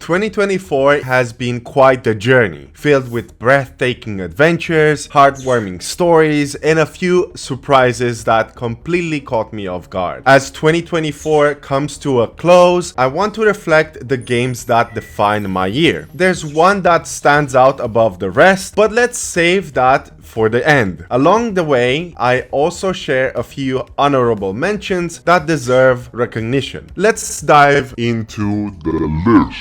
2024 has been quite the journey, filled with breathtaking adventures, heartwarming stories, and a few surprises that completely caught me off guard. As 2024 comes to a close, I want to reflect the games that defined my year. There's one that stands out above the rest, but let's save that for the end. Along the way, I also share a few honorable mentions that deserve recognition. Let's dive into the list.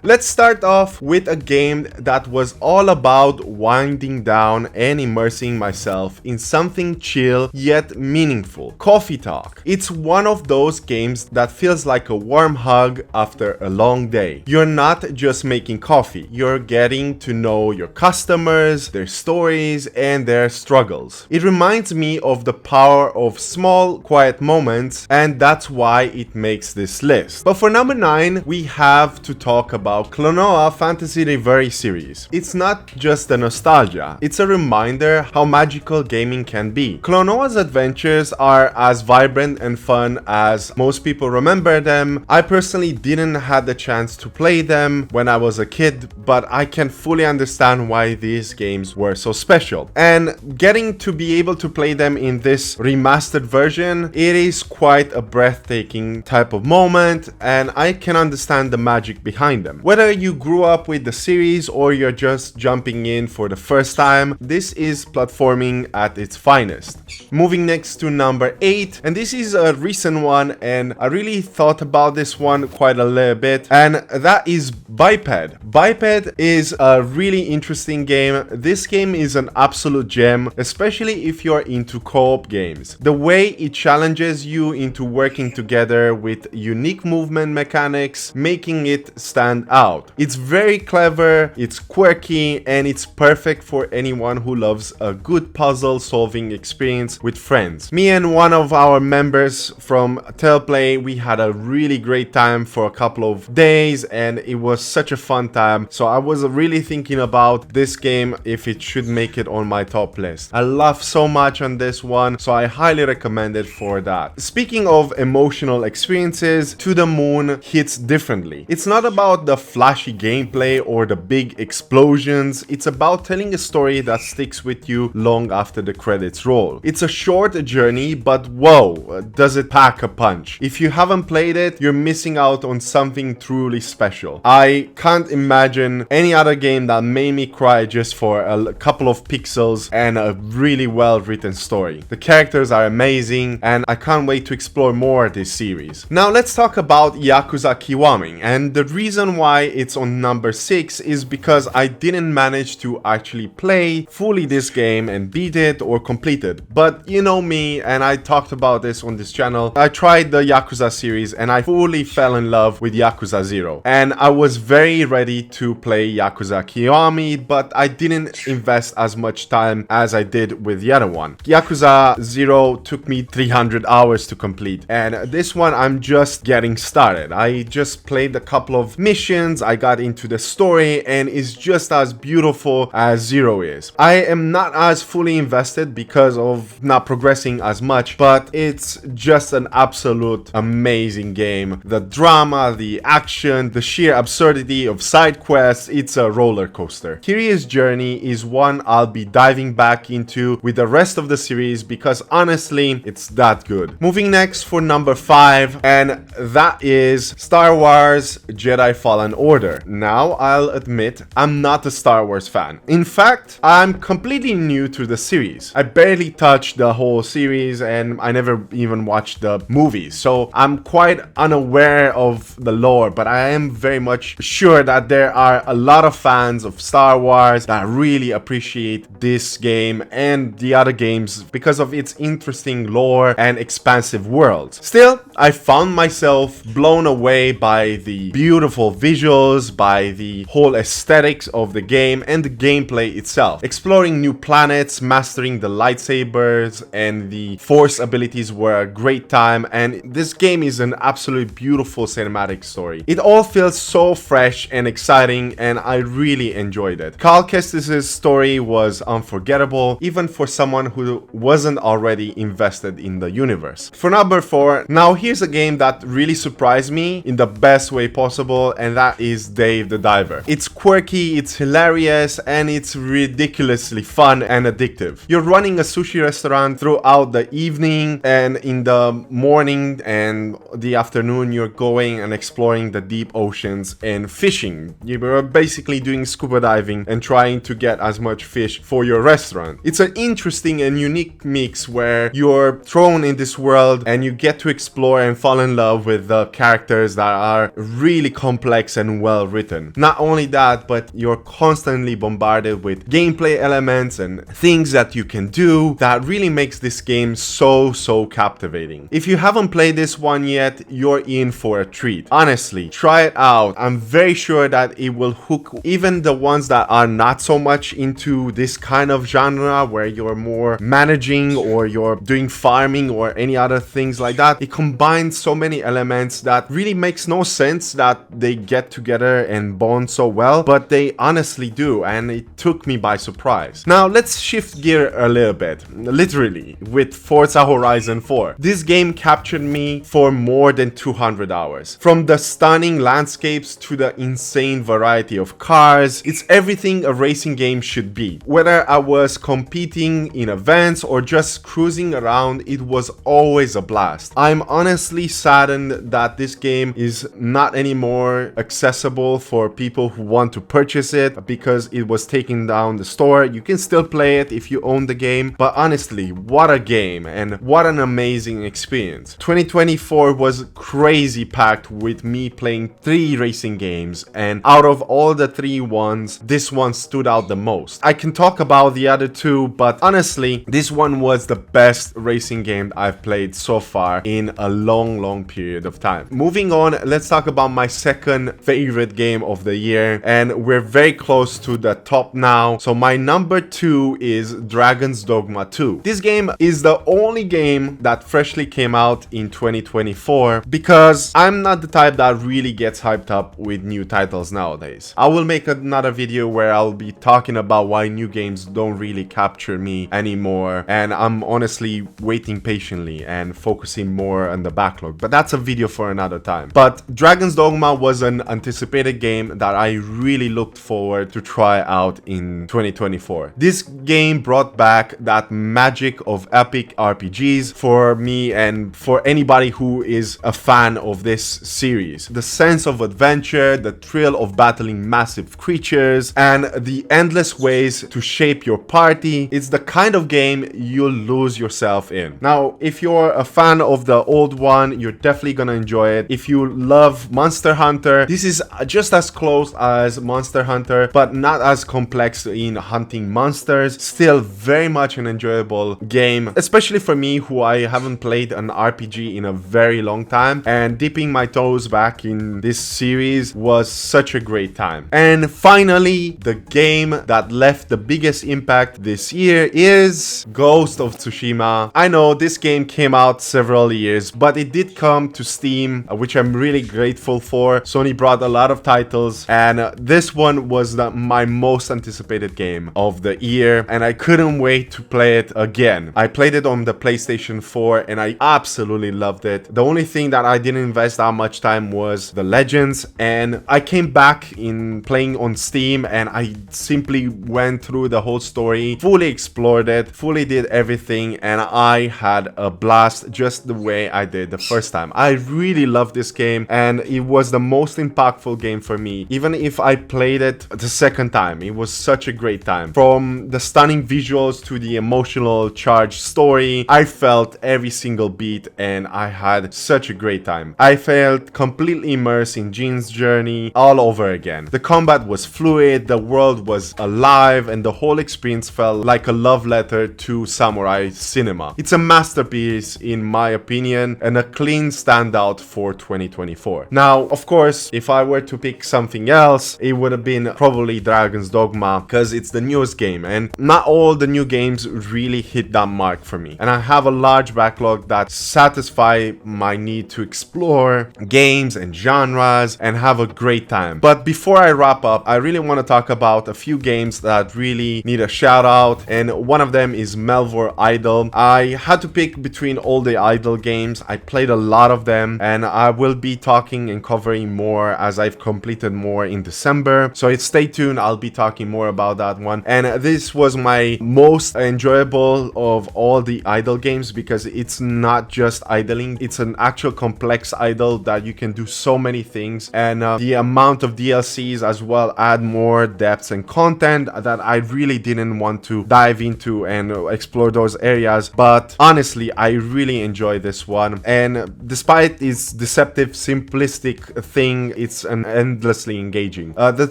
Let's start off with a game that was all about winding down and immersing myself in something chill yet meaningful. Coffee Talk. It's one of those games that feels like a warm hug after a long day. You're not just making coffee, you're getting to know your customers, their stories, and their struggles. It reminds me of the power of small, quiet moments, and that's why it makes this list. But for number 9, we have to talk about Klonoa Phantasy Reverie series. It's not just a nostalgia, it's a reminder how magical gaming can be. Klonoa's adventures are as vibrant and fun as most people remember them. I personally didn't have the chance to play them when I was a kid, but I can fully understand why these games were so special. And getting to be able to play them in this remastered version, it is quite a breathtaking type of moment, and I can understand the magic behind them. Whether you grew up with the series or you're just jumping in for the first time, this is platforming at its finest. Moving next to number 8, and this is a recent one, and I really thought about this one quite a little bit, and that is Biped. Biped is a really interesting game. This game is an absolute gem, especially if you're into co-op games. The way it challenges you into working together with unique movement mechanics, making it stand out. It's very clever, it's quirky, and it's perfect for anyone who loves a good puzzle solving experience with friends. Me and one of our members from Telplay, we had a really great time for a couple of days, and it was such a fun time. So I was really thinking about this game if it should make it on my top list. I laughed so much on this one, so I highly recommend it for that. Speaking of emotional experiences, To the Moon hits differently. It's not about the flashy gameplay or the big explosions. It's about telling a story that sticks with you long after the credits roll. It's a short journey, but whoa, does it pack a punch. If you haven't played it, you're missing out on something truly special. I can't imagine any other game that made me cry just for a couple of pixels and a really well written story. The characters are amazing, and I can't wait to explore more of this series. Now let's talk about Yakuza Kiwami, and the reason why it's on number 6 is because I didn't manage to actually play fully this game and beat it or complete it. But you know me, and I talked about this on this channel. I tried the Yakuza series and I fully fell in love with Yakuza 0. And I was very ready to play Yakuza Kiwami, but I didn't invest as much time as I did with the other one. Yakuza 0 took me 300 hours to complete, and this one I'm just getting started. I just played a couple of missions, I got into the story, and it's just as beautiful as 0 is. I am not as fully invested because of not progressing as much, but it's just an absolute amazing game. The drama, the action, the sheer absurdity of side quests, it's a roller coaster. Kiryu's journey is one I'll be diving back into with the rest of the series because honestly, it's that good. Moving next for number 5, and that is Star Wars Jedi Fallen Order. Now, I'll admit, I'm not a Star Wars fan. In fact, I'm completely new to the series. I barely touched the whole series, and I never even watched the movies, so I'm quite unaware of the lore, but I am very much sure that there are a lot of fans of Star Wars that really appreciate this game and the other games because of its interesting lore and expansive worlds. Still, I found myself blown away by the beautiful visuals, by the whole aesthetics of the game and the gameplay itself. Exploring new planets, mastering the lightsabers and the force abilities were a great time, and this game is an absolutely beautiful cinematic story. It all feels so fresh and exciting, and I really enjoyed it. Cal Kestis' story was unforgettable, even for someone who wasn't already invested in the universe. For number 4, now here's a game that really surprised me in the best way possible, and that is Dave the Diver. It's quirky, it's hilarious, and it's ridiculously fun and addictive. You're running a sushi restaurant throughout the evening, and in the morning and the afternoon you're going and exploring the deep oceans and fishing. You're basically doing scuba diving and trying to get as much fish for your restaurant. It's an interesting and unique mix where you're thrown in this world and you get to explore and fall in love with the characters that are really complex and well written. Not only that, but you're constantly bombarded with gameplay elements and things that you can do that really makes this game so captivating. If you haven't played this one yet, you're in for a treat. Honestly, try it out. I'm very sure that it will hook even the ones that are not so much into this kind of genre where you're more managing or you're doing farming or any other things like that. It combines so many elements that really makes no sense that they get together and bond so well, but they honestly do, and it took me by surprise. Now let's shift gear a little bit, literally, with Forza Horizon 4. This game captured me for more than 200 hours. From the stunning landscapes to the insane variety of cars, it's everything a racing game should be. Whether I was competing in events or just cruising around, it was always a blast. I'm honestly saddened that this game is not anymore accessible for people who want to purchase it because it was taken down the store. You can still play it if you own the game, but honestly, what a game and what an amazing experience. 2024 was crazy packed with me playing 3 racing games, and out of all the 3 ones, this one stood out the most. I can talk about the other 2, but honestly, this one was the best racing game I've played so far in a long period of time. Moving on, let's talk about my second favorite game of the year, and we're very close to the top now. So my number 2 is Dragon's Dogma 2. This game is the only game that freshly came out in 2024 because I'm not the type that really gets hyped up with new titles nowadays. I will make another video where I'll be talking about why new games don't really capture me anymore, and I'm honestly waiting patiently and focusing more on the backlog, but that's a video for another time. But Dragon's Dogma was an anticipated game that I really looked forward to try out in 2024. This game brought back that magic of epic RPGs for me and for anybody who is a fan of this series. The sense of adventure, the thrill of battling massive creatures, and the endless ways to shape your party. It's the kind of game you'll lose yourself in. Now, if you're a fan of the old one, you're definitely gonna enjoy it. If you love Monster Hunter, this is just as close as Monster Hunter, but not as complex in hunting monsters. Still very much an enjoyable game, especially for me who I haven't played an RPG in a very long time, and dipping my toes back in this series was such a great time. And finally, the game that left the biggest impact this year is Ghost of Tsushima. I know this game came out several years, but it did come to Steam, which I'm really grateful for. Sony brought a lot of titles, and this one was my most anticipated game of the year, and I couldn't wait to play it again. I played it on the PlayStation 4 and I absolutely loved it. The only thing that I didn't invest that much time was the Legends, and I came back in playing on Steam and I simply went through the whole story, fully explored it, fully did everything, and I had a blast just the way I did the first time. I really loved this game and it was the most impactful game for me. Even if I played it the second time, it was such a great time. From the stunning visuals to the emotional charged story, I felt every single beat and I had such a great time. I felt completely immersed in Jin's journey all over again. The combat was fluid, the world was alive, and the whole experience felt like a love letter to samurai cinema. It's a masterpiece in my opinion and a clean standout for 2024. Now, of course, if if I were to pick something else, it would have been probably Dragon's Dogma, because it's the newest game, and not all the new games really hit that mark for me. And I have a large backlog that satisfy my need to explore games and genres and have a great time. But before I wrap up, I really want to talk about a few games that really need a shout out, and one of them is Melvor Idol. I had to pick between all the Idol games. I played a lot of them, and I will be talking and covering more as I've completed more in December, so stay tuned. I'll be talking more about that one. And this was my most enjoyable of all the Idol games, because it's not just idling, it's an actual complex idol that you can do so many things, and the amount of DLCs as well add more depths and content that I really didn't want to dive into and explore those areas. But honestly, I really enjoy this one, and despite its deceptive simplistic thing, it's an endlessly engaging. The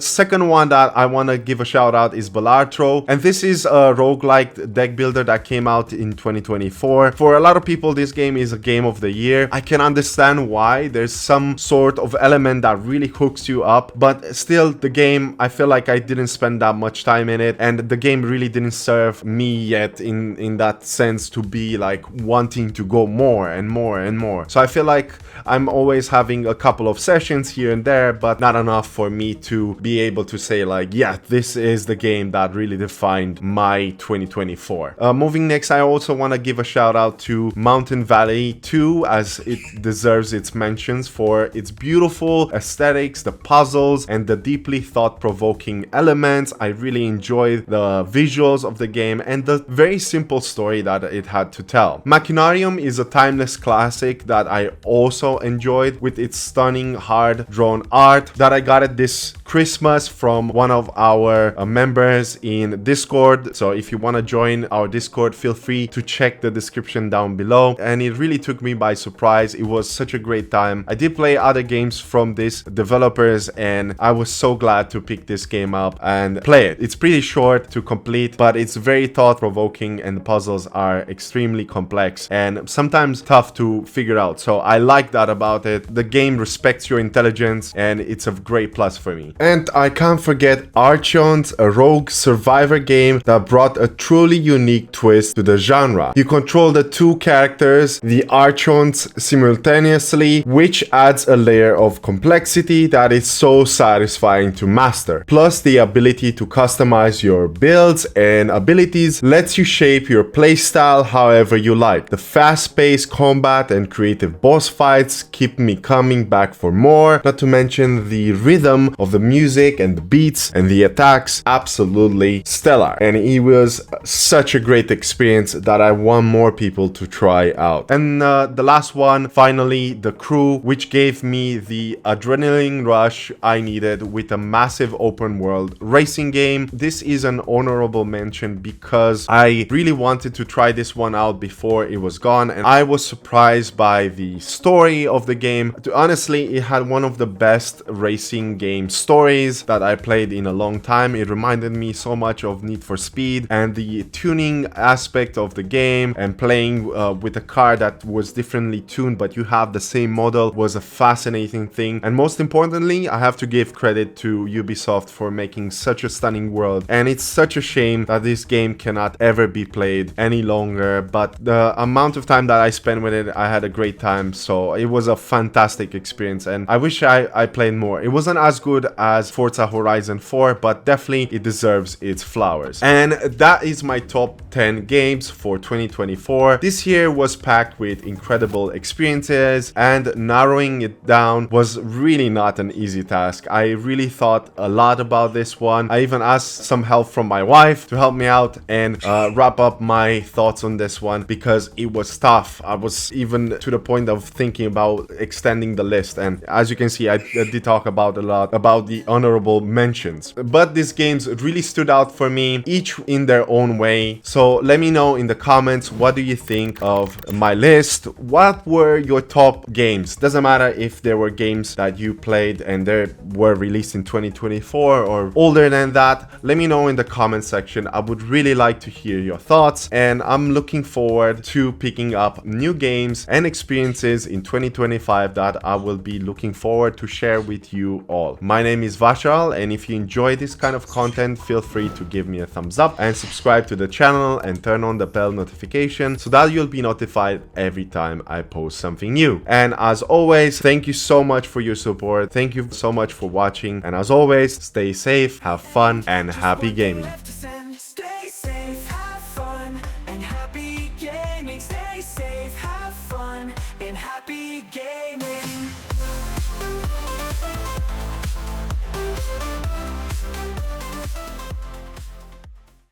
second one that I want to give a shout out is Balatro, and this is a roguelike deck builder that came out in 2024. For a lot of people, this game is a game of the year. I can understand why. There's some sort of element that really hooks you up, but still the game, I feel like I didn't spend that much time in it, and the game really didn't serve me yet in that sense to be like wanting to go more and more and more. So I feel like I'm always having a couple of sessions here and there, but not enough for me to be able to say like, yeah, this is the game that really defined my 2024. Moving next, I also want to give a shout out to Mountain Valley 2, as it deserves its mentions for its beautiful aesthetics, the puzzles, and the deeply thought-provoking elements. I really enjoyed the visuals of the game and the very simple story that it had to tell. Machinarium is a timeless classic that I also enjoyed, with its stunning hard drawn art that I got it this Christmas from one of our members in Discord. So if you want to join our Discord, feel free to check the description down below. And it really took me by surprise. It was such a great time. I did play other games from these developers, and I was so glad to pick this game up and play it. It's pretty short to complete, but it's very thought-provoking, and the puzzles are extremely complex and sometimes tough to figure out. So I like that about it. The game respects your intelligence, and it's a great plus for me. And I can't forget Archons, a rogue survivor game that brought a truly unique twist to the genre. You control the two characters, the Archons, simultaneously, which adds a layer of complexity that is so satisfying to master. Plus, the ability to customize your builds and abilities lets you shape your playstyle however you like. The fast-paced combat and creative boss fights keep me coming back for more, not to mention the rhythm of the music and the beats and the attacks, absolutely stellar. And it was such a great experience that I want more people to try out. And the last one, finally, The Crew, which gave me the adrenaline rush I needed with a massive open world racing game. This is an honorable mention because I really wanted to try this one out before it was gone, and I was surprised by the story of the game. Honestly, it had one of the best racing game stories that I played in a long time. It reminded me so much of Need for Speed, and the tuning aspect of the game and playing with a car that was differently tuned but you have the same model was a fascinating thing. And most importantly, I have to give credit to Ubisoft for making such a stunning world, and it's such a shame that this game cannot ever be played any longer, but the amount of time that I spent with it, I had a great time. So it was a fantastic experience, and I wish I played more. It wasn't as good as Forza Horizon 4, but definitely it deserves its flowers. And that is my top 10 games for 2024. This year was packed with incredible experiences, and narrowing it down was really not an easy task. I really thought a lot about this one. I even asked some help from my wife to help me out and wrap up my thoughts on this one, because it was tough. I was even to the point of thinking about extending the list, and as you can see, I did talk about a lot about the honorable mentions, but these games really stood out for me, each in their own way. So let me know in the comments, what do you think of my list? What were your top games? Doesn't matter if there were games that you played and they were released in 2024 or older than that. Let me know in the comment section. I would really like to hear your thoughts, and I'm looking forward to picking up new games and experiences in 2025 that I will be looking forward to share with you all. My name is Vashal, and if you enjoy this kind of content, feel free to give me a thumbs up and subscribe to the channel and turn on the bell notification so that you'll be notified every time I post something new. And as always, thank you so much for your support. Thank you so much for watching, and as always, stay safe, have fun, and happy gaming.